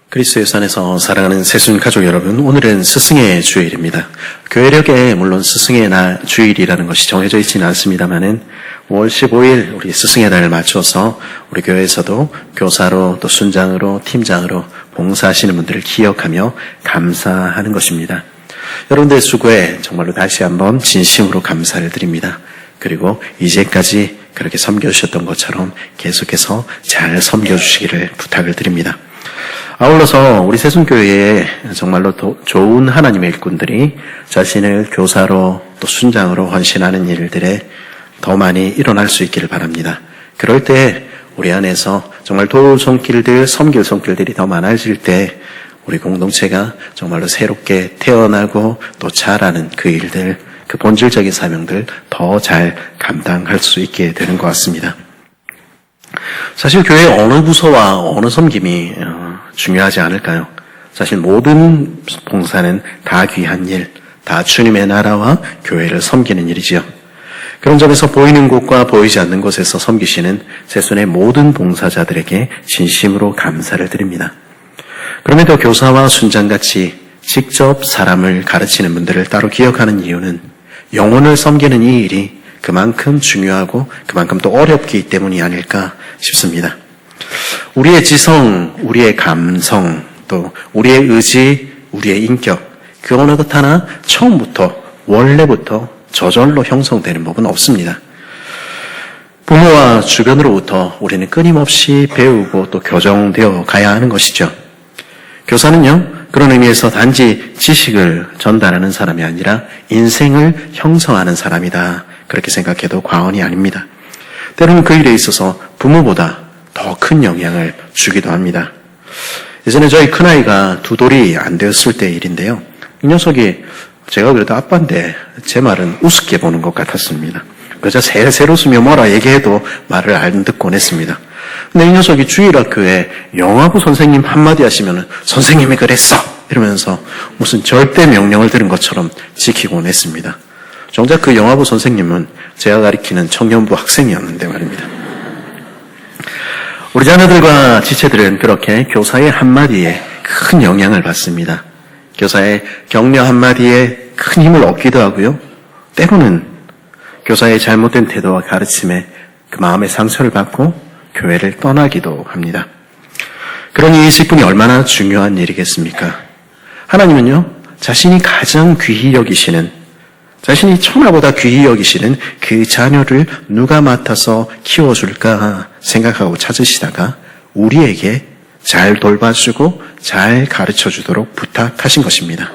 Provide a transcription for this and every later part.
그리스도 예수 안에서 사랑하는 새순 가족 여러분, 오늘은 스승의 주일입니다. 교회력에 물론 스승의 날 주일이라는 것이 정해져 있지는 않습니다만은 5월 15일 우리 스승의 날을 맞춰서 우리 교회에서도 교사로 또 순장으로 팀장으로 봉사하시는 분들을 기억하며 감사하는 것입니다. 여러분들의 수고에 정말로 다시 한번 진심으로 감사를 드립니다. 그리고 이제까지 그렇게 섬겨주셨던 것처럼 계속해서 잘 섬겨주시기를 부탁을 드립니다. 아울러서 우리 새순교회에 정말로 좋은 하나님의 일꾼들이 자신을 교사로 또 순장으로 헌신하는 일들에 더 많이 일어날 수 있기를 바랍니다. 그럴 때 우리 안에서 정말 도울 손길들, 섬길 손길들이 더 많아질 때 우리 공동체가 정말로 새롭게 태어나고 또 자라는 그 일들, 그 본질적인 사명들 더 잘 감당할 수 있게 되는 것 같습니다. 사실 교회의 어느 부서와 어느 섬김이 중요하지 않을까요? 사실 모든 봉사는 다 귀한 일, 다 주님의 나라와 교회를 섬기는 일이지요. 그런 점에서 보이는 곳과 보이지 않는 곳에서 섬기시는 새순의 모든 봉사자들에게 진심으로 감사를 드립니다. 그럼에도 교사와 순장같이 직접 사람을 가르치는 분들을 따로 기억하는 이유는 영혼을 섬기는 이 일이 그만큼 중요하고 그만큼 또 어렵기 때문이 아닐까 싶습니다. 우리의 지성, 우리의 감성, 또 우리의 의지, 우리의 인격, 그 어느 것 하나 처음부터, 원래부터 저절로 형성되는 법은 없습니다. 부모와 주변으로부터 우리는 끊임없이 배우고 또 교정되어 가야 하는 것이죠. 교사는요, 그런 의미에서 단지 지식을 전달하는 사람이 아니라 인생을 형성하는 사람이다. 그렇게 생각해도 과언이 아닙니다. 때로는 그 일에 있어서 부모보다 더 큰 영향을 주기도 합니다. 예전에 저희 큰아이가 두 돌이 안 되었을 때의 일인데요. 이 녀석이 제가 그래도 아빠인데 제 말은 우습게 보는 것 같았습니다. 그저 새새 웃으며 뭐라 얘기해도 말을 안 듣곤 했습니다. 근데 이 녀석이 주일학교에 영화부 선생님 한마디 하시면은 선생님이 그랬어! 이러면서 무슨 절대 명령을 들은 것처럼 지키곤 했습니다. 정작 그 영화부 선생님은 제가 가리키는 청년부 학생이었는데 말입니다. 우리 자녀들과 지체들은 그렇게 교사의 한마디에 큰 영향을 받습니다. 교사의 격려 한마디에 큰 힘을 얻기도 하고요. 때로는 교사의 잘못된 태도와 가르침에 그 마음의 상처를 받고 교회를 떠나기도 합니다. 그러니 이 직분이 얼마나 중요한 일이겠습니까? 하나님은요, 자신이 가장 귀히 여기시는, 자신이 천하보다 귀히 여기시는 그 자녀를 누가 맡아서 키워줄까 생각하고 찾으시다가 우리에게 잘 돌봐주고 잘 가르쳐주도록 부탁하신 것입니다.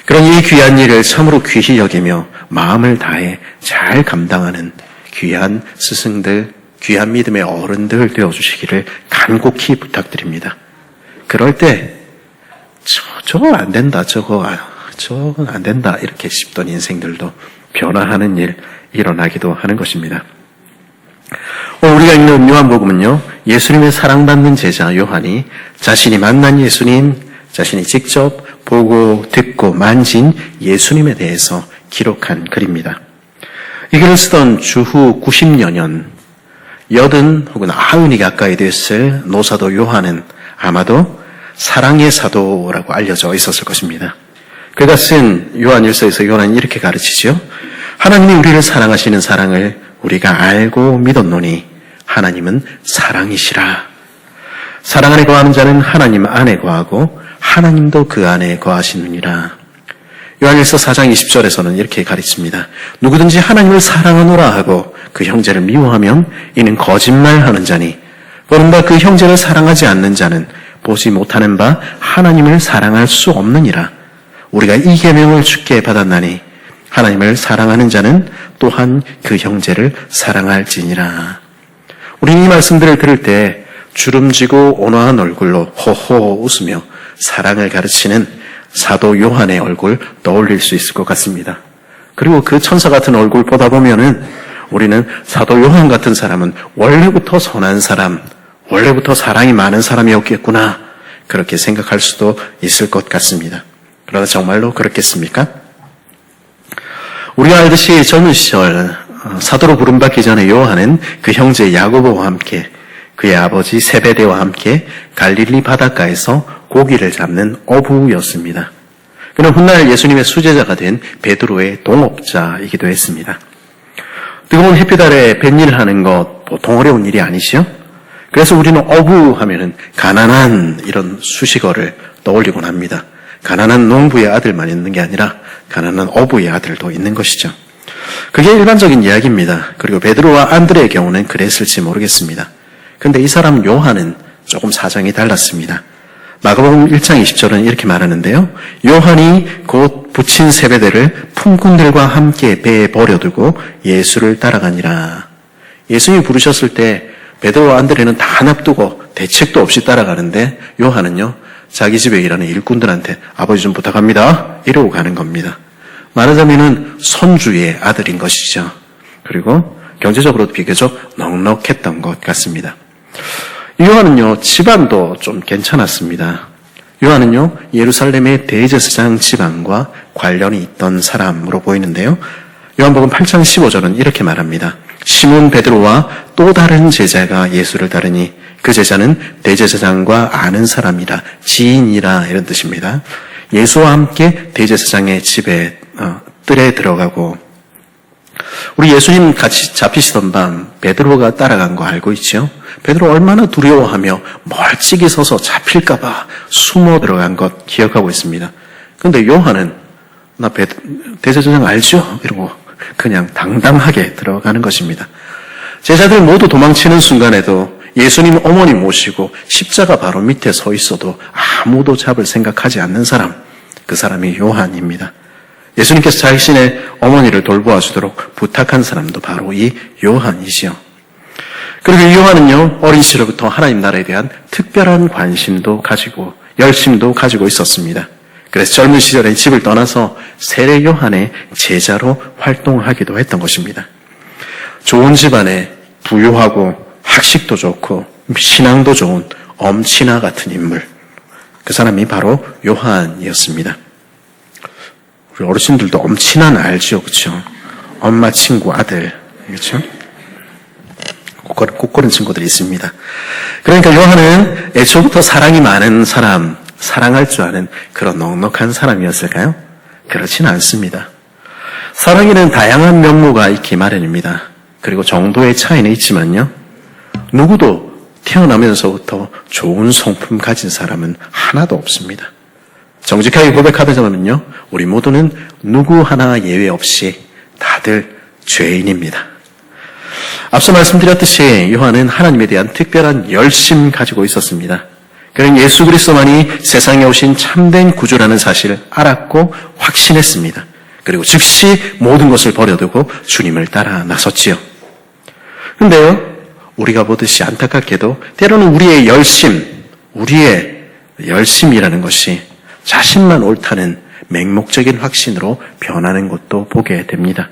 그런 이 귀한 일을 참으로 귀히 여기며 마음을 다해 잘 감당하는 귀한 스승들, 귀한 믿음의 어른들 되어주시기를 간곡히 부탁드립니다. 그럴 때 저거 안 된다, 저건 안 된다 이렇게 싶던 인생들도 변화하는 일 일어나기도 하는 것입니다. 오늘 우리가 읽는 요한복음은요, 예수님의 사랑받는 제자 요한이 자신이 만난 예수님, 자신이 직접 보고 듣고 만진 예수님에 대해서 기록한 글입니다. 이 글을 쓰던 주후 90여 년 80 혹은 90이 가까이 됐을 노사도 요한은 아마도 사랑의 사도라고 알려져 있었을 것입니다. 그가 쓴 요한일서에서 요한은 이렇게 가르치지요. 하나님이 우리를 사랑하시는 사랑을 우리가 알고 믿었노니 하나님은 사랑이시라. 사랑 안에 거하는 자는 하나님 안에 거하고 하나님도 그 안에 거하시느니라. 요한일서 4장 20절에서는 이렇게 가르칩니다. 누구든지 하나님을 사랑하노라 하고 그 형제를 미워하면 이는 거짓말하는 자니 보는 바 그 형제를 사랑하지 않는 자는 보지 못하는 바 하나님을 사랑할 수 없느니라. 우리가 이 계명을 주께 받았나니 하나님을 사랑하는 자는 또한 그 형제를 사랑할지니라. 우리는 이 말씀들을 들을 때 주름지고 온화한 얼굴로 호호 웃으며 사랑을 가르치는 사도 요한의 얼굴 떠올릴 수 있을 것 같습니다. 그리고 그 천사 같은 얼굴 보다 보면은 우리는 사도 요한 같은 사람은 원래부터 선한 사람, 원래부터 사랑이 많은 사람이었겠구나 그렇게 생각할 수도 있을 것 같습니다. 그러나 정말로 그렇겠습니까? 우리가 알듯이 젊은 시절 사도로 부름받기 전에 요한은 그 형제 야고보와 함께 그의 아버지 세베대와 함께 갈릴리 바닷가에서 고기를 잡는 어부였습니다. 그는 훗날 예수님의 수제자가 된 베드로의 동업자이기도 했습니다. 뜨거운 햇빛 아래 뱃일을 하는 것 보통 어려운 일이 아니시요? 그래서 우리는 어부 하면은 가난한 이런 수식어를 떠올리곤 합니다. 가난한 농부의 아들만 있는 게 아니라 가난한 어부의 아들도 있는 것이죠. 그게 일반적인 이야기입니다. 그리고 베드로와 안드레의 경우는 그랬을지 모르겠습니다. 근데 이 사람 요한은 조금 사정이 달랐습니다. 마가복음 1장 20절은 이렇게 말하는데요. 요한이 곧 부친 세베대를 품꾼들과 함께 배에 버려두고 예수를 따라가니라. 예수님이 부르셨을 때 베드로와 안드레는 다 납두고 대책도 없이 따라가는데 요한은요. 자기 집에 일하는 일꾼들한테 아버지 좀 부탁합니다. 이러고 가는 겁니다. 말하자면은 손주의 아들인 것이죠. 그리고 경제적으로도 비교적 넉넉했던 것 같습니다. 요한은요, 집안도 좀 괜찮았습니다. 요한은요, 예루살렘의 대제사장 집안과 관련이 있던 사람으로 보이는데요. 요한복음 8장 15절은 이렇게 말합니다. 시몬 베드로와 또 다른 제자가 예수를 따르니 그 제자는 대제사장과 아는 사람이라 지인이라 이런 뜻입니다. 예수와 함께 대제사장의 집에 뜰에 들어가고 우리 예수님 같이 잡히시던 밤 베드로가 따라간 거 알고 있죠? 베드로 얼마나 두려워하며 멀찍이 서서 잡힐까 봐 숨어 들어간 것 기억하고 있습니다. 그런데 요한은 나 대제사장 알죠? 이러고 그냥 당당하게 들어가는 것입니다. 제자들 모두 도망치는 순간에도 예수님 어머니 모시고 십자가 바로 밑에 서 있어도 아무도 잡을 생각하지 않는 사람, 그 사람이 요한입니다. 예수님께서 자신의 어머니를 돌보아 주도록 부탁한 사람도 바로 이 요한이지요. 그리고 이 요한은요, 어린 시절부터 하나님 나라에 대한 특별한 관심도 가지고 열심도 가지고 있었습니다. 그래서 젊은 시절에 집을 떠나서 세례 요한의 제자로 활동하기도 했던 것입니다. 좋은 집안에 부유하고 학식도 좋고 신앙도 좋은 엄친아 같은 인물, 그 사람이 바로 요한이었습니다. 우리 어르신들도 엄친아는 알죠, 그렇죠? 엄마 친구 아들, 그렇죠? 꼭 그런 친구들이 있습니다. 그러니까 요한은 애초부터 사랑이 많은 사람, 사랑할 줄 아는 그런 넉넉한 사람이었을까요? 그렇지는 않습니다. 사랑에는 다양한 면모가 있기 마련입니다. 그리고 정도의 차이는 있지만요. 누구도 태어나면서부터 좋은 성품 가진 사람은 하나도 없습니다. 정직하게 고백하자면요. 우리 모두는 누구 하나 예외 없이 다들 죄인입니다. 앞서 말씀드렸듯이 요한은 하나님에 대한 특별한 열심 가지고 있었습니다. 그는 예수 그리스도만이 세상에 오신 참된 구주라는 사실을 알았고 확신했습니다. 그리고 즉시 모든 것을 버려두고 주님을 따라 나섰지요. 그런데요, 우리가 보듯이 안타깝게도 때로는 우리의 열심이라는 것이 자신만 옳다는 맹목적인 확신으로 변하는 것도 보게 됩니다.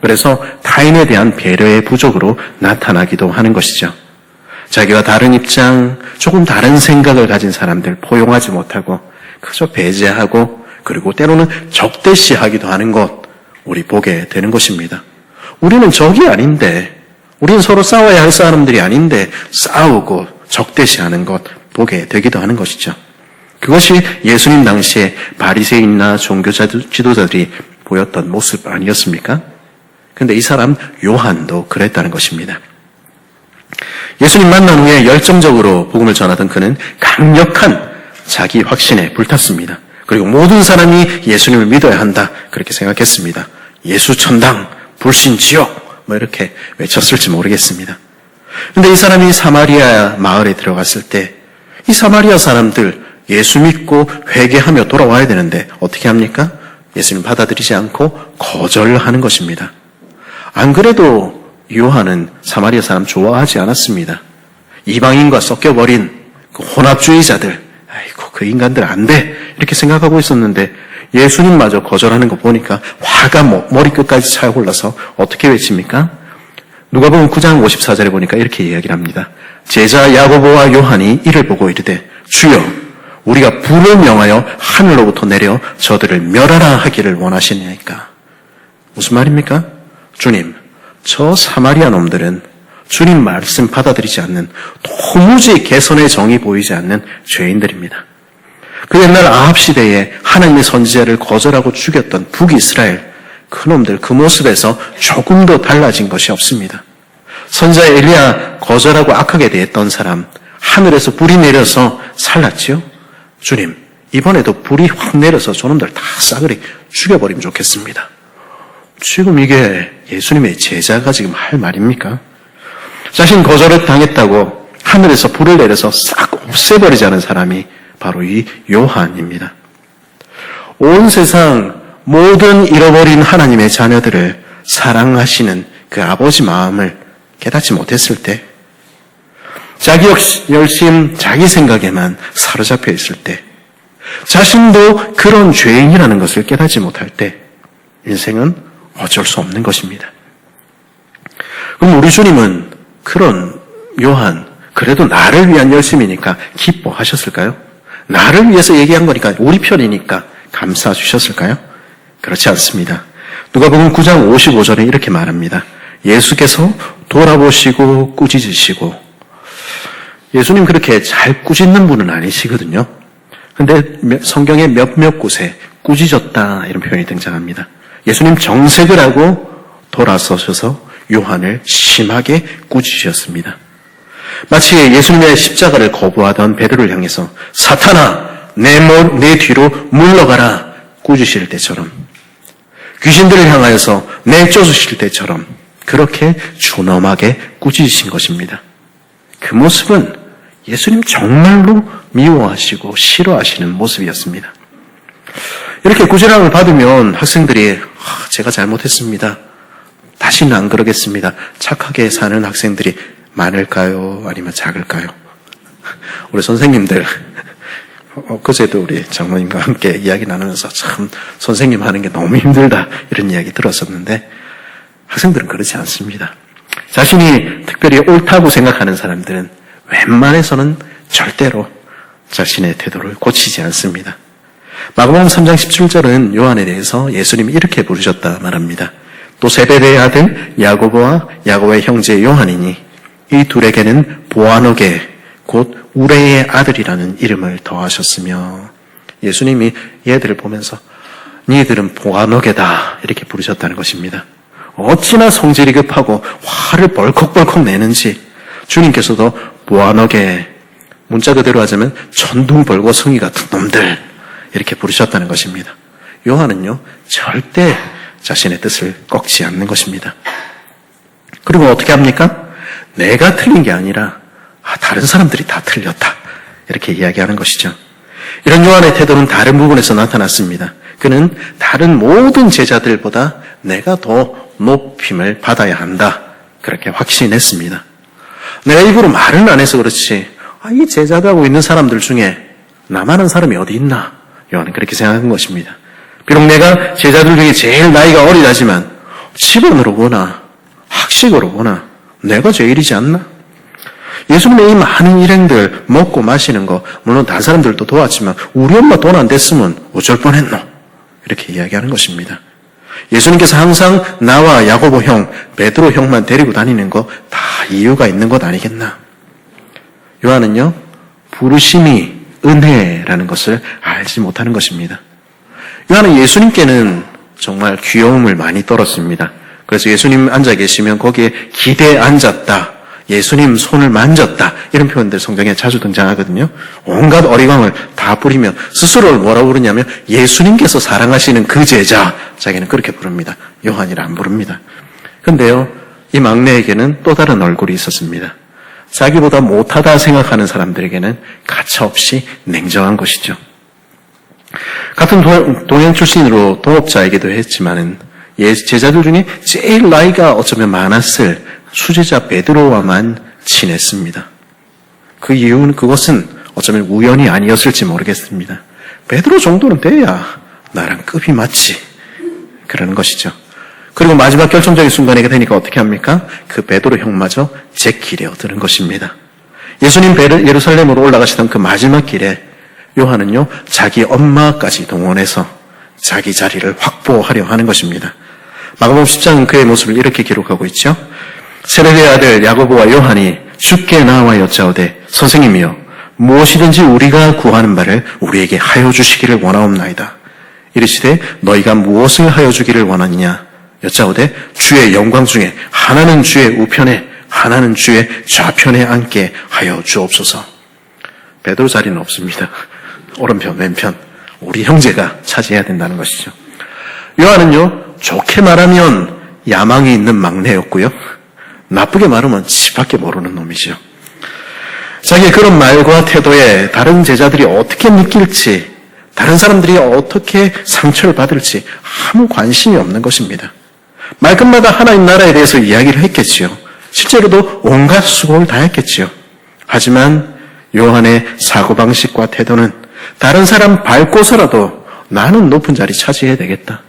그래서 타인에 대한 배려의 부족으로 나타나기도 하는 것이죠. 자기와 다른 입장, 조금 다른 생각을 가진 사람들 포용하지 못하고 그저 배제하고 그리고 때로는 적대시하기도 하는 것 우리 보게 되는 것입니다. 우리는 적이 아닌데, 우리는 서로 싸워야 할 사람들이 아닌데 싸우고 적대시하는 것 보게 되기도 하는 것이죠. 그것이 예수님 당시에 바리새인이나 종교 지도자들이 보였던 모습 아니었습니까? 근데 이 사람 요한도 그랬다는 것입니다. 예수님 만난 후에 열정적으로 복음을 전하던 그는 강력한 자기 확신에 불탔습니다. 그리고 모든 사람이 예수님을 믿어야 한다 그렇게 생각했습니다. 예수 천당, 불신 지옥 뭐 이렇게 외쳤을지 모르겠습니다. 그런데 이 사람이 사마리아 마을에 들어갔을 때 이 사마리아 사람들 예수 믿고 회개하며 돌아와야 되는데 어떻게 합니까? 예수님 받아들이지 않고 거절하는 것입니다. 안 그래도 요한은 사마리아 사람 좋아하지 않았습니다. 이방인과 섞여버린 그 혼합주의자들, 아이고 그 인간들 안 돼 이렇게 생각하고 있었는데 예수님마저 거절하는 거 보니까 화가 머리끝까지 차올라서 어떻게 외칩니까? 누가복음 9장 54절에 보니까 이렇게 이야기를 합니다. 제자 야고보와 요한이 이를 보고 이르되 주여 우리가 불을 명하여 하늘로부터 내려 저들을 멸하라 하기를 원하시니까. 무슨 말입니까? 주님, 저 사마리아 놈들은 주님 말씀 받아들이지 않는, 도무지 개선의 정이 보이지 않는 죄인들입니다. 그 옛날 아합 시대에 하나님의 선지자를 거절하고 죽였던 북이스라엘, 그놈들 그 모습에서 조금 더 달라진 것이 없습니다. 선지자 엘리야 거절하고 악하게 대했던 사람, 하늘에서 불이 내려서 살랐지요? 주님, 이번에도 불이 확 내려서 저놈들 다 싸그리 죽여버리면 좋겠습니다. 지금 이게 예수님의 제자가 지금 할 말입니까? 자신 거절을 당했다고 하늘에서 불을 내려서 싹 없애버리자는 사람이 바로 이 요한입니다. 온 세상 모든 잃어버린 하나님의 자녀들을 사랑하시는 그 아버지 마음을 깨닫지 못했을 때, 자기 열심, 자기 생각에만 사로잡혀 있을 때, 자신도 그런 죄인이라는 것을 깨닫지 못할 때 인생은 어쩔 수 없는 것입니다. 그럼 우리 주님은 그런 요한, 그래도 나를 위한 열심이니까 기뻐하셨을까요? 나를 위해서 얘기한 거니까, 우리 편이니까 감싸 주셨을까요? 그렇지 않습니다. 누가복음 9장 55절에 이렇게 말합니다. 예수께서 돌아보시고 꾸짖으시고, 예수님 그렇게 잘 꾸짖는 분은 아니시거든요. 근데 성경의 몇몇 곳에 꾸짖었다 이런 표현이 등장합니다. 예수님 정색을 하고 돌아서셔서 요한을 심하게 꾸짖으셨습니다. 마치 예수님의 십자가를 거부하던 베드로를 향해서 사탄아 내 뒤로 물러가라 꾸짖으실 때처럼, 귀신들을 향하여서 내쫓으실 때처럼 그렇게 준엄하게 꾸짖으신 것입니다. 그 모습은 예수님 정말로 미워하시고 싫어하시는 모습이었습니다. 이렇게 꾸지람을 받으면 학생들이 제가 잘못했습니다, 다시는 안 그러겠습니다, 착하게 사는 학생들이 많을까요? 아니면 작을까요? 우리 선생님들, 그제도 우리 장모님과 함께 이야기 나누면서 참 선생님 하는 게 너무 힘들다 이런 이야기 들었었는데, 학생들은 그렇지 않습니다. 자신이 특별히 옳다고 생각하는 사람들은 웬만해서는 절대로 자신의 태도를 고치지 않습니다. 마가복음 3장 17절은 요한에 대해서 예수님이 이렇게 부르셨다 말합니다. 또 세베대의 아들 야고보와 야고보의 형제 요한이니 이 둘에게는 보아너게 곧 우레의 아들이라는 이름을 더하셨으며, 예수님이 얘들을 보면서 니들은 보아너게다 이렇게 부르셨다는 것입니다. 어찌나 성질이 급하고 화를 벌컥벌컥 내는지 주님께서도 보아너게, 문자 그대로 하자면 천둥벌거숭이 같은 놈들 이렇게 부르셨다는 것입니다. 요한은요 절대 자신의 뜻을 꺾지 않는 것입니다. 그리고 어떻게 합니까? 내가 틀린 게 아니라 다른 사람들이 다 틀렸다 이렇게 이야기하는 것이죠. 이런 요한의 태도는 다른 부분에서 나타났습니다. 그는 다른 모든 제자들보다 내가 더 높임을 받아야 한다 그렇게 확신했습니다. 내가 입으로 말은 안 해서 그렇지 이 제자들하고 있는 사람들 중에 나만한 사람이 어디 있나, 요한은 그렇게 생각한 것입니다. 비록 내가 제자들 중에 제일 나이가 어리다지만 집안으로 보나 학식으로 보나 내가 제일이지 않나? 예수님의 이 많은 일행들 먹고 마시는 거 물론 다른 사람들도 도왔지만 우리 엄마 돈 안 됐으면 어쩔 뻔했노? 이렇게 이야기하는 것입니다. 예수님께서 항상 나와 야고보 형, 베드로 형만 데리고 다니는 거 다 이유가 있는 것 아니겠나? 요한은요, 부르심이 은혜라는 것을 알지 못하는 것입니다. 요한은 예수님께는 정말 귀여움을 많이 떨었습니다. 그래서 예수님 앉아 계시면 거기에 기대에 앉았다, 예수님 손을 만졌다 이런 표현들 성경에 자주 등장하거든요. 온갖 어리광을 다 부리며 스스로를 뭐라고 부르냐면 예수님께서 사랑하시는 그 제자, 자기는 그렇게 부릅니다. 요한이라 안 부릅니다. 근데요, 이 막내에게는 또 다른 얼굴이 있었습니다. 자기보다 못하다 생각하는 사람들에게는 가차없이 냉정한 것이죠. 같은 동양 출신으로 동업자이기도 했지만은 제자들 중에 제일 나이가 어쩌면 많았을 수제자 베드로와만 친했습니다. 그 이유는, 그것은 어쩌면 우연이 아니었을지 모르겠습니다. 베드로 정도는 돼야 나랑 급이 맞지 그러는 것이죠. 그리고 마지막 결정적인 순간에 되니까 어떻게 합니까? 그 베드로 형마저 제길에 드는 것입니다. 예수님 예루살렘으로 올라가시던 그 마지막 길에 요한은요 자기 엄마까지 동원해서 자기 자리를 확보하려 하는 것입니다. 마가복음 10장은 그의 모습을 이렇게 기록하고 있죠. 세베대의 아들 야고보와 요한이 주께 나와 여짜오되 선생님이여 무엇이든지 우리가 구하는 바를 우리에게 하여 주시기를 원하옵나이다. 이르시되 너희가 무엇을 하여 주기를 원하느냐 여짜오되 주의 영광 중에 하나는 주의 우편에 하나는 주의 좌편에 앉게 하여 주옵소서. 베드로 자리는 없습니다. 오른편 왼편 우리 형제가 차지해야 된다는 것이죠. 요한은요 좋게 말하면 야망이 있는 막내였고요, 나쁘게 말하면 지밖에 모르는 놈이죠. 자기의 그런 말과 태도에 다른 제자들이 어떻게 느낄지, 다른 사람들이 어떻게 상처를 받을지 아무 관심이 없는 것입니다. 말끝마다 하나님 나라에 대해서 이야기를 했겠지요. 실제로도 온갖 수고를 다했겠지요. 하지만 요한의 사고방식과 태도는 다른 사람 밟고서라도 나는 높은 자리 차지해야 되겠다.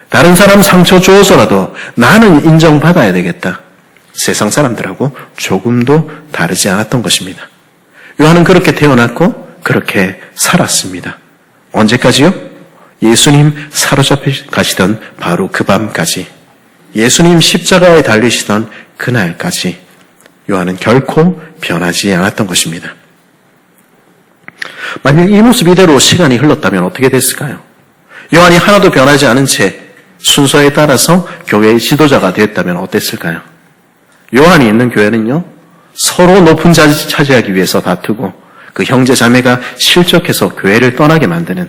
다른 사람 상처 주어서라도 나는 인정받아야 되겠다. 세상 사람들하고 조금도 다르지 않았던 것입니다. 요한은 그렇게 태어났고 그렇게 살았습니다. 언제까지요? 예수님 사로잡혀 가시던 바로 그 밤까지, 예수님 십자가에 달리시던 그날까지 요한은 결코 변하지 않았던 것입니다. 만약 이 모습 이대로 시간이 흘렀다면 어떻게 됐을까요? 요한이 하나도 변하지 않은 채 순서에 따라서 교회의 지도자가 되었다면 어땠을까요? 요한이 있는 교회는요, 서로 높은 자리 차지하기 위해서 다투고 그 형제 자매가 실족해서 교회를 떠나게 만드는,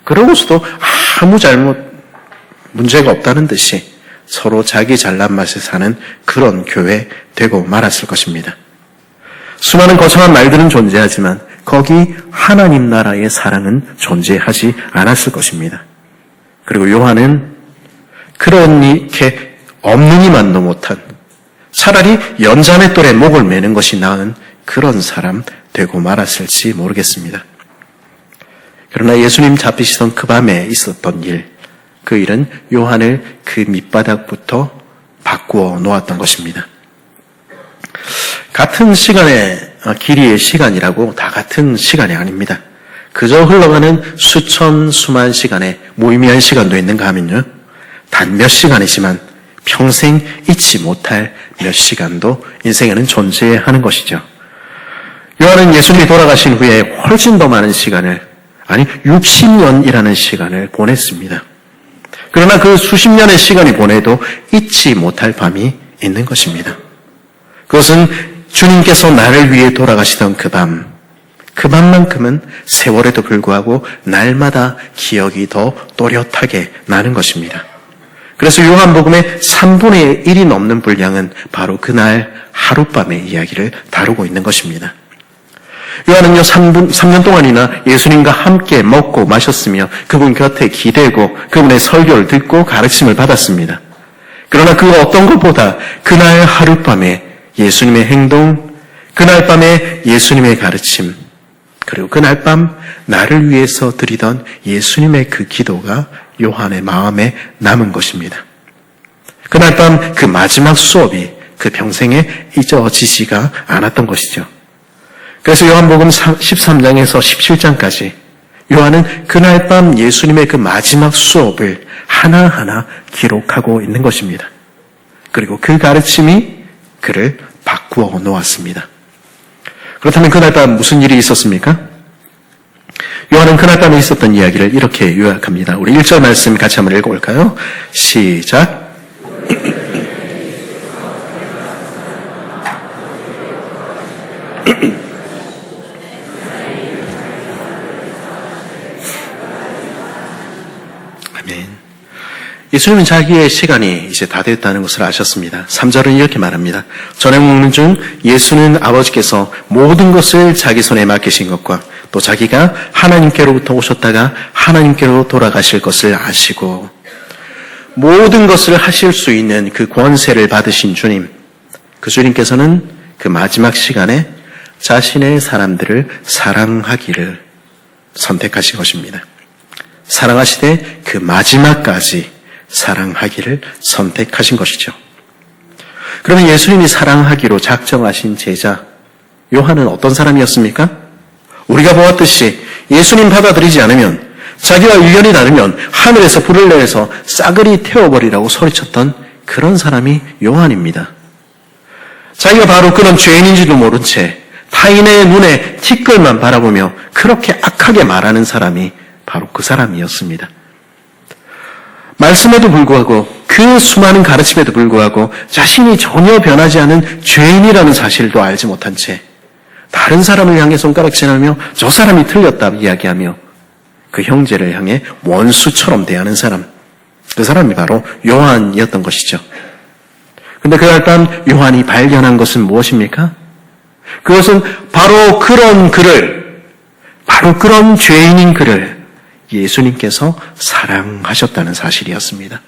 그러고서도 아무 문제가 없다는 듯이 서로 자기 잘난 맛에 사는 그런 교회 되고 말았을 것입니다. 수많은 거창한 말들은 존재하지만 거기 하나님 나라의 사랑은 존재하지 않았을 것입니다. 그리고 요한은 그렇게 없는 이만도 못한, 차라리 연자매 똘에 목을 매는 것이 나은 그런 사람 되고 말았을지 모르겠습니다. 그러나 예수님 잡히시던 그 밤에 있었던 일, 그 일은 요한을 그 밑바닥부터 바꾸어 놓았던 것입니다. 같은 시간의 길이의 시간이라고 다 같은 시간이 아닙니다. 그저 흘러가는 수만 시간의 무의미한 시간도 있는가 하면요, 단 몇 시간이지만 평생 잊지 못할 몇 시간도 인생에는 존재하는 것이죠. 요한은 예수님이 돌아가신 후에 훨씬 더 많은 시간을, 아니 60년이라는 시간을 보냈습니다. 그러나 그 수십 년의 시간이 보내도 잊지 못할 밤이 있는 것입니다. 그것은 주님께서 나를 위해 돌아가시던 그 밤, 그 밤만큼은 세월에도 불구하고 날마다 기억이 더 또렷하게 나는 것입니다. 그래서 요한복음의 3분의 1이 넘는 분량은 바로 그날 하룻밤의 이야기를 다루고 있는 것입니다. 요한은요 3년 동안이나 예수님과 함께 먹고 마셨으며 그분 곁에 기대고 그분의 설교를 듣고 가르침을 받았습니다. 그러나 그 어떤 것보다 그날 하룻밤에 예수님의 행동, 그날 밤에 예수님의 가르침, 그리고 그날 밤 나를 위해서 드리던 예수님의 그 기도가 요한의 마음에 남은 것입니다. 그날 밤 그 마지막 수업이 그 평생에 잊어지지가 않았던 것이죠. 그래서 요한복음 13장에서 17장까지 요한은 그날 밤 예수님의 그 마지막 수업을 하나하나 기록하고 있는 것입니다. 그리고 그 가르침이 그를 바꾸어 놓았습니다. 그렇다면 그날 밤 무슨 일이 있었습니까? 요한은 그날 밤에 있었던 이야기를 이렇게 요약합니다. 우리 1절 말씀 같이 한번 읽어볼까요? 시작. 아멘. 예수님은 자기의 시간이 이제 다 됐다는 것을 아셨습니다. 3절은 이렇게 말합니다. 저녁 먹는 중 예수는 아버지께서 모든 것을 자기 손에 맡기신 것과 또 자기가 하나님께로부터 오셨다가 하나님께로 돌아가실 것을 아시고 모든 것을 하실 수 있는 그 권세를 받으신 주님, 그 주님께서는 그 마지막 시간에 자신의 사람들을 사랑하기를 선택하신 것입니다. 사랑하시되 그 마지막까지 사랑하기를 선택하신 것이죠. 그러면 예수님이 사랑하기로 작정하신 제자 요한은 어떤 사람이었습니까? 우리가 보았듯이 예수님 받아들이지 않으면, 자기와 의견이 다르면 하늘에서 불을 내려서 싸그리 태워버리라고 소리쳤던 그런 사람이 요한입니다. 자기가 바로 그런 죄인인지도 모른 채 타인의 눈에 티끌만 바라보며 그렇게 악하게 말하는 사람이 바로 그 사람이었습니다. 말씀에도 불구하고 그 수많은 가르침에도 불구하고 자신이 전혀 변하지 않은 죄인이라는 사실도 알지 못한 채 다른 사람을 향해 손가락질하며 저 사람이 틀렸다 이야기하며 그 형제를 향해 원수처럼 대하는 사람, 그 사람이 바로 요한이었던 것이죠. 근데 그날 밤 요한이 발견한 것은 무엇입니까? 그것은 바로 그런 그를, 바로 그런 죄인인 그를 예수님께서 사랑하셨다는 사실이었습니다.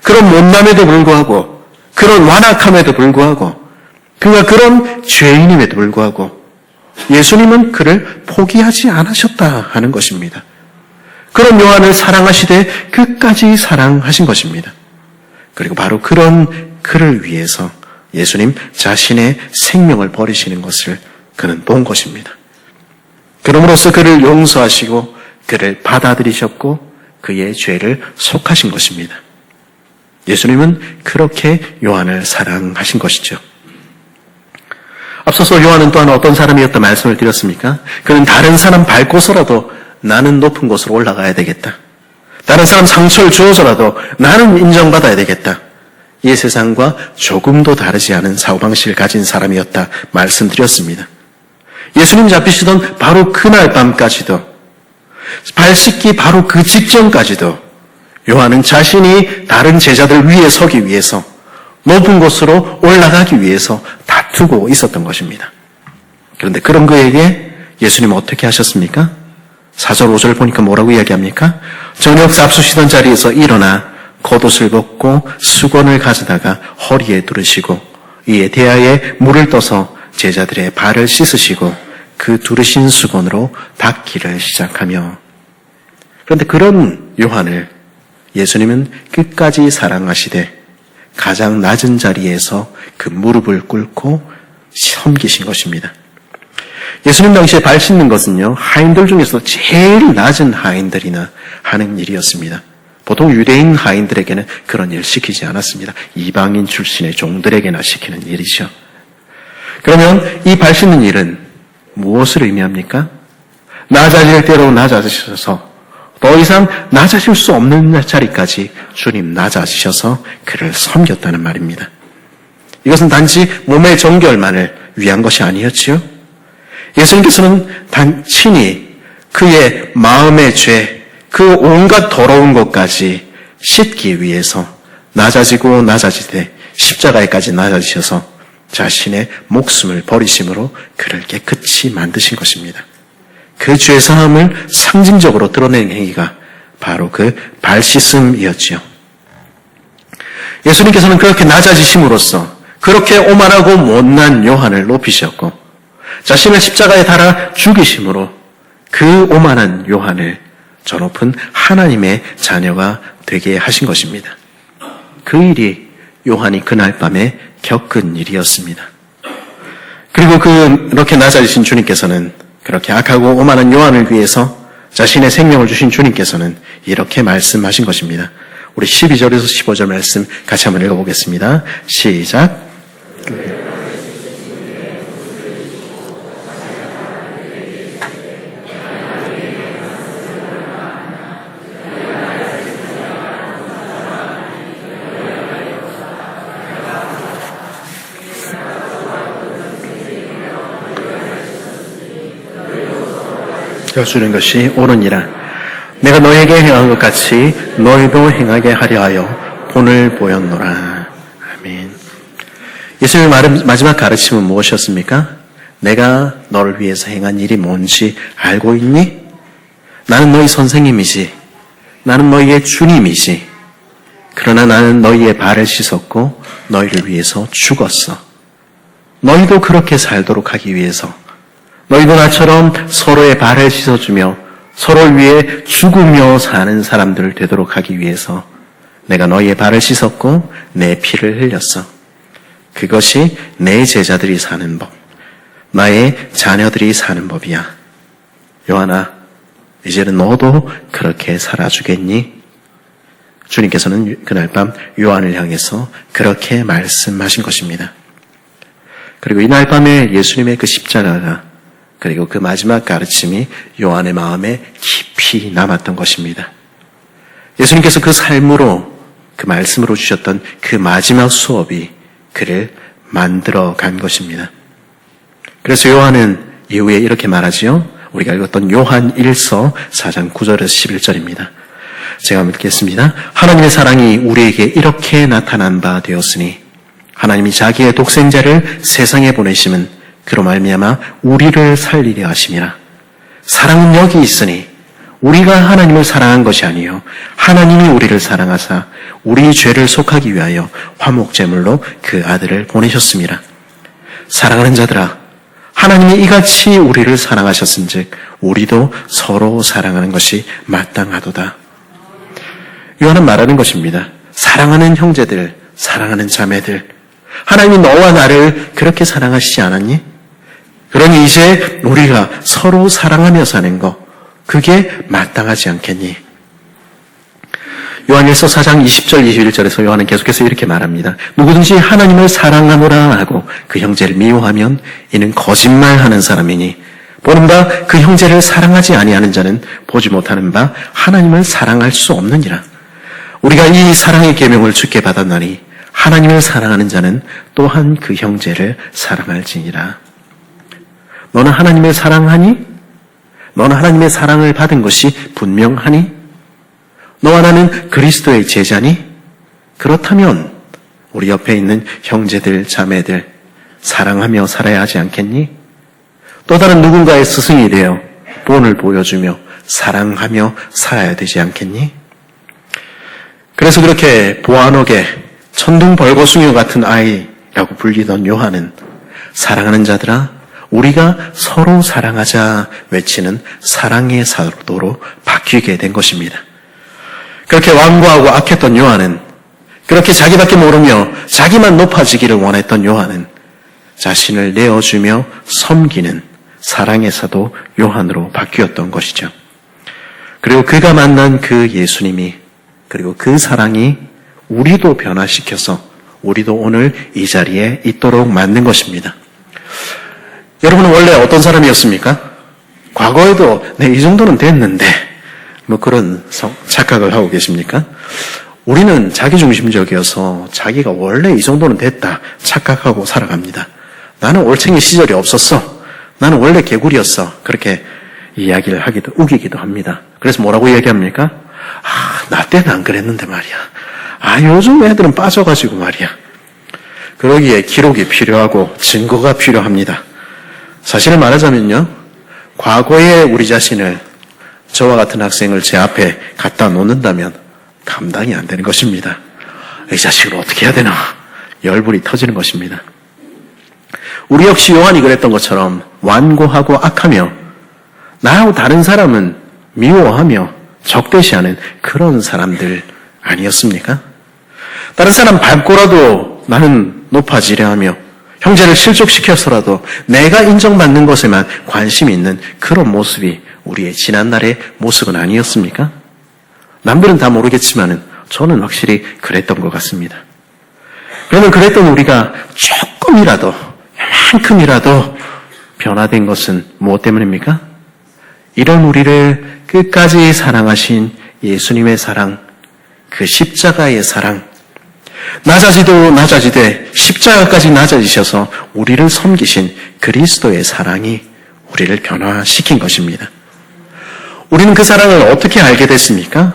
그런 못남에도 불구하고, 그런 완악함에도 불구하고, 그가 그런 죄인임에도 불구하고 예수님은 그를 포기하지 않으셨다 하는 것입니다. 그런 요한을 사랑하시되 끝까지 사랑하신 것입니다. 그리고 바로 그런 그를 위해서 예수님 자신의 생명을 버리시는 것을 그는 본 것입니다. 그럼으로써 그를 용서하시고 그를 받아들이셨고 그의 죄를 속하신 것입니다. 예수님은 그렇게 요한을 사랑하신 것이죠. 앞서서 요한은 또한 어떤 사람이었다 말씀을 드렸습니까? 그는 다른 사람 밟고서라도 나는 높은 곳으로 올라가야 되겠다. 다른 사람 상처를 주어서라도 나는 인정받아야 되겠다. 이 세상과 조금도 다르지 않은 사고방식을 가진 사람이었다 말씀드렸습니다. 예수님 잡히시던 바로 그날 밤까지도, 발 씻기 바로 그 직전까지도 요한은 자신이 다른 제자들 위에 서기 위해서, 높은 곳으로 올라가기 위해서 다투고 있었던 것입니다. 그런데 그런 그에게 예수님은 어떻게 하셨습니까? 4절 5절 보니까 뭐라고 이야기합니까? 저녁 잡수시던 자리에서 일어나 겉옷을 벗고 수건을 가져다가 허리에 두르시고 이에 대야에 물을 떠서 제자들의 발을 씻으시고 그 두르신 수건으로 닦기를 시작하며, 그런데 그런 요한을 예수님은 끝까지 사랑하시되 가장 낮은 자리에서 그 무릎을 꿇고 섬기신 것입니다. 예수님 당시에 발 씻는 것은요, 하인들 중에서 제일 낮은 하인들이나 하는 일이었습니다. 보통 유대인 하인들에게는 그런 일을 시키지 않았습니다. 이방인 출신의 종들에게나 시키는 일이죠. 그러면 이 발 씻는 일은 무엇을 의미합니까? 낮아질 대로 낮아지셔서 더 이상 낮아질 수 없는 자리까지 주님 낮아지셔서 그를 섬겼다는 말입니다. 이것은 단지 몸의 정결만을 위한 것이 아니었지요. 예수님께서는 친히 그의 마음의 죄, 그 온갖 더러운 것까지 씻기 위해서 낮아지고 낮아지되 십자가에까지 낮아지셔서 자신의 목숨을 버리심으로 그를 깨끗이 만드신 것입니다. 그 죄사함을 상징적으로 드러낸 행위가 바로 그 발 씻음이었지요. 예수님께서는 그렇게 낮아지심으로써 그렇게 오만하고 못난 요한을 높이셨고 자신을 십자가에 달아 죽이심으로 그 오만한 요한을 저 높은 하나님의 자녀가 되게 하신 것입니다. 그 일이 요한이 그날 밤에 겪은 일이었습니다. 그리고 그렇게 낮아지신 주님께서는, 그렇게 악하고 오만한 요한을 위해서 자신의 생명을 주신 주님께서는 이렇게 말씀하신 것입니다. 우리 12절에서 15절 말씀 같이 한번 읽어보겠습니다. 시작. 주는 것이 옳으니라. 내가 너에게 행한 것 같이 너희도 행하게 하려 하여 본을 보였노라. 아멘. 예수님의 마지막 가르침은 무엇이었습니까? 내가 너를 위해서 행한 일이 뭔지 알고 있니? 나는 너희 선생님이지. 나는 너희의 주님이지. 그러나 나는 너희의 발을 씻었고 너희를 위해서 죽었어. 너희도 그렇게 살도록 하기 위해서, 너희도 나처럼 서로의 발을 씻어주며 서로를 위해 죽으며 사는 사람들 되도록 하기 위해서 내가 너희의 발을 씻었고 내 피를 흘렸어. 그것이 내 제자들이 사는 법, 나의 자녀들이 사는 법이야. 요한아, 이제는 너도 그렇게 살아주겠니? 주님께서는 그날 밤 요한을 향해서 그렇게 말씀하신 것입니다. 그리고 이날 밤에 예수님의 그 십자가가 그리고 그 마지막 가르침이 요한의 마음에 깊이 남았던 것입니다. 예수님께서 그 삶으로 그 말씀으로 주셨던 그 마지막 수업이 그를 만들어 간 것입니다. 그래서 요한은 이후에 이렇게 말하지요. 우리가 읽었던 요한 1서 4장 9절에서 11절입니다. 제가 읽겠습니다. 하나님의 사랑이 우리에게 이렇게 나타난 바 되었으니 하나님이 자기의 독생자를 세상에 보내심은 그로 말미암아 우리를 살리려 하심이라. 사랑은 여기 있으니 우리가 하나님을 사랑한 것이 아니요 하나님이 우리를 사랑하사 우리 죄를 속하기 위하여 화목제물로 그 아들을 보내셨음이라. 사랑하는 자들아, 하나님이 이같이 우리를 사랑하셨은즉 우리도 서로 사랑하는 것이 마땅하도다. 요한은 말하는 것입니다. 사랑하는 형제들, 사랑하는 자매들, 하나님이 너와 나를 그렇게 사랑하시지 않았니? 그러니 이제 우리가 서로 사랑하며 사는 것, 그게 마땅하지 않겠니? 요한일서 4장 20절 21절에서 요한은 계속해서 이렇게 말합니다. 누구든지 하나님을 사랑하노라 하고 그 형제를 미워하면 이는 거짓말하는 사람이니 보는 바 그 형제를 사랑하지 아니하는 자는 보지 못하는 바 하나님을 사랑할 수 없느니라. 우리가 이 사랑의 계명을 주께 받았나니 하나님을 사랑하는 자는 또한 그 형제를 사랑할지니라. 너는 하나님을 사랑하니? 너는 하나님의 사랑을 받은 것이 분명하니? 너와 나는 그리스도의 제자니? 그렇다면 우리 옆에 있는 형제들, 자매들 사랑하며 살아야 하지 않겠니? 또 다른 누군가의 스승이 되어 본을 보여주며 사랑하며 살아야 되지 않겠니? 그래서 그렇게 보안옥에 천둥벌거숭이 같은 아이라고 불리던 요한은 사랑하는 자들아 우리가 서로 사랑하자 외치는 사랑의 사도로 바뀌게 된 것입니다. 그렇게 완고하고 악했던 요한은, 그렇게 자기밖에 모르며 자기만 높아지기를 원했던 요한은 자신을 내어주며 섬기는 사랑의 사도 요한으로 바뀌었던 것이죠. 그리고 그가 만난 그 예수님이, 그리고 그 사랑이 우리도 변화시켜서 우리도 오늘 이 자리에 있도록 만든 것입니다. 여러분은 원래 어떤 사람이었습니까? 과거에도 이 정도는 됐는데 뭐 그런 착각을 하고 계십니까? 우리는 자기중심적이어서 자기가 원래 이 정도는 됐다 착각하고 살아갑니다. 나는 올챙이 시절이 없었어. 나는 원래 개구리였어. 그렇게 이야기를 하기도 우기기도 합니다. 그래서 뭐라고 얘기합니까? 나 때는 안 그랬는데 말이야. 요즘 애들은 빠져가지고 말이야. 그러기에 기록이 필요하고 증거가 필요합니다. 사실을 말하자면요, 과거에 우리 자신을, 저와 같은 학생을 제 앞에 갖다 놓는다면 감당이 안 되는 것입니다. 이 자식을 어떻게 해야 되나 열불이 터지는 것입니다. 우리 역시 요한이 그랬던 것처럼 완고하고 악하며 나하고 다른 사람은 미워하며 적대시하는 그런 사람들 아니었습니까? 다른 사람 밟고라도 나는 높아지려 하며 형제를 실족시켜서라도 내가 인정받는 것에만 관심이 있는 그런 모습이 우리의 지난날의 모습은 아니었습니까? 남들은 다 모르겠지만은 저는 확실히 그랬던 것 같습니다. 그러면 그랬던 우리가 조금이라도, 이만큼이라도 변화된 것은 무엇 때문입니까? 이런 우리를 끝까지 사랑하신 예수님의 사랑, 그 십자가의 사랑, 낮아지도 낮아지되 십자가까지 낮아지셔서 우리를 섬기신 그리스도의 사랑이 우리를 변화시킨 것입니다. 우리는 그 사랑을 어떻게 알게 됐습니까?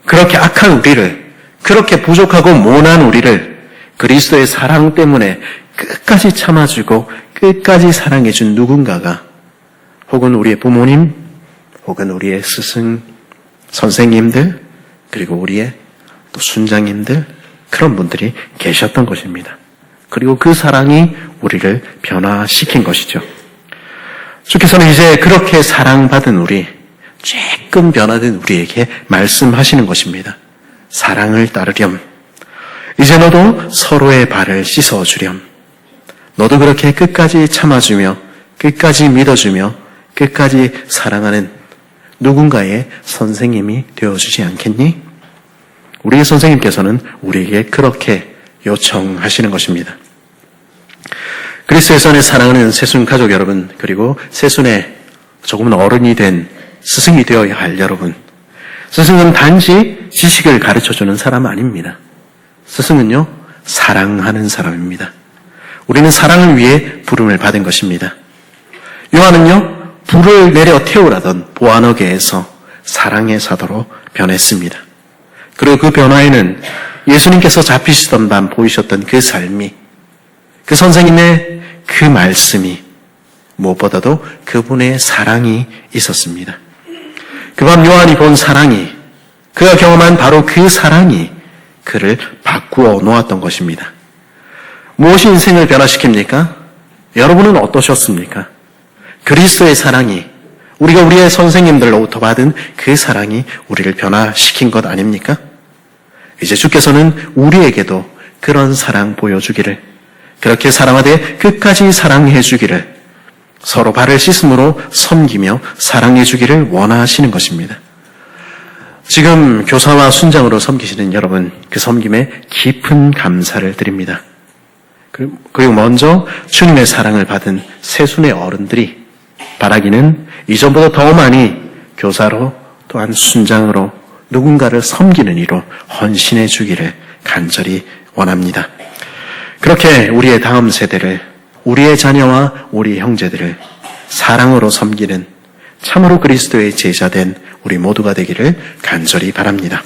그렇게 악한 우리를, 그렇게 부족하고 모난 우리를 그리스도의 사랑 때문에 끝까지 참아주고 끝까지 사랑해준 누군가가, 혹은 우리의 부모님, 혹은 우리의 스승, 선생님들, 그리고 우리의 또 순장님들, 그런 분들이 계셨던 것입니다. 그리고 그 사랑이 우리를 변화시킨 것이죠. 주께서는 이제 그렇게 사랑받은 우리, 조금 변화된 우리에게 말씀하시는 것입니다. 사랑을 따르렴. 이제 너도 서로의 발을 씻어주렴. 너도 그렇게 끝까지 참아주며 끝까지 믿어주며 끝까지 사랑하는 누군가의 선생님이 되어주지 않겠니? 우리의 선생님께서는 우리에게 그렇게 요청하시는 것입니다. 그리스도에서는 사랑하는 새순 가족 여러분, 그리고 새순에 조금은 어른이 된 스승이 되어야 할 여러분, 스승은 단지 지식을 가르쳐주는 사람 아닙니다. 스승은요, 사랑하는 사람입니다. 우리는 사랑을 위해 부름을 받은 것입니다. 요한은요, 불을 내려 태우라던 보아너게에서 사랑의 사도로 변했습니다. 그리고 그 변화에는 예수님께서 잡히시던 밤 보이셨던 그 삶이, 그 선생님의 그 말씀이, 무엇보다도 그분의 사랑이 있었습니다. 그 밤 요한이 본 사랑이, 그가 경험한 바로 그 사랑이 그를 바꾸어 놓았던 것입니다. 무엇이 인생을 변화시킵니까? 여러분은 어떠셨습니까? 그리스도의 사랑이, 우리가 우리의 선생님들로부터 받은 그 사랑이 우리를 변화시킨 것 아닙니까? 이제 주께서는 우리에게도 그런 사랑 보여주기를, 그렇게 사랑하되 끝까지 사랑해 주기를, 서로 발을 씻음으로 섬기며 사랑해 주기를 원하시는 것입니다. 지금 교사와 순장으로 섬기시는 여러분, 그 섬김에 깊은 감사를 드립니다. 그리고 먼저 주님의 사랑을 받은 새순의 어른들이 바라기는 이전보다 더 많이 교사로 또한 순장으로 누군가를 섬기는 이로 헌신해 주기를 간절히 원합니다. 그렇게 우리의 다음 세대를, 우리의 자녀와 우리 형제들을 사랑으로 섬기는 참으로 그리스도의 제자된 우리 모두가 되기를 간절히 바랍니다.